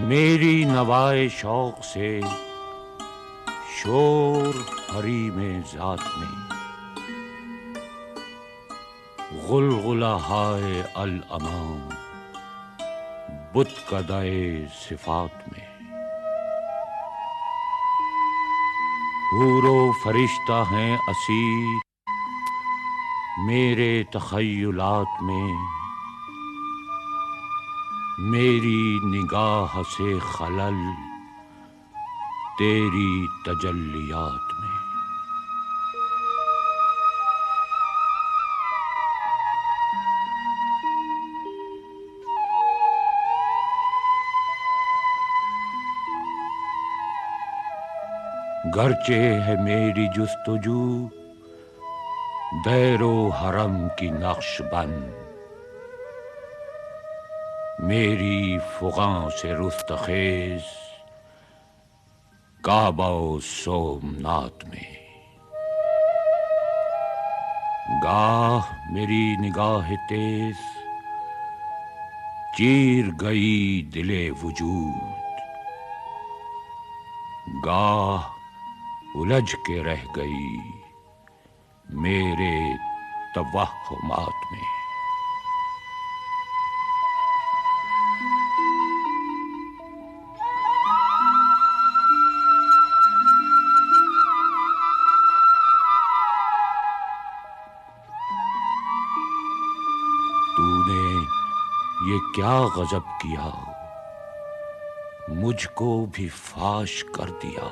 मेरी नवाए शौक से शोर हरी में जात में, गुलगुला हाय अल अमाम बुत कदाए सिफात में। हूरो फरिश्ता हैं असीर मेरे तखय्युलात में, मेरी निगाह से खलल तेरी तजल्लियात में। गरचे है मेरी जुस्तजू दैरो हरम की नक्शबंद, मेरी फुगां से रुस्तखेज काबा सोमनाथ में। गाह मेरी निगाह तेज चीर गई दिले वजूद, गाह उलझ के रह गई मेरे तवहुमात में। तूने ये क्या गजब किया, मुझको भी फाश कर दिया।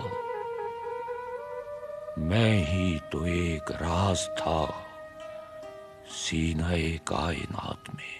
मैं ही तो एक राज था सीने कायनात में।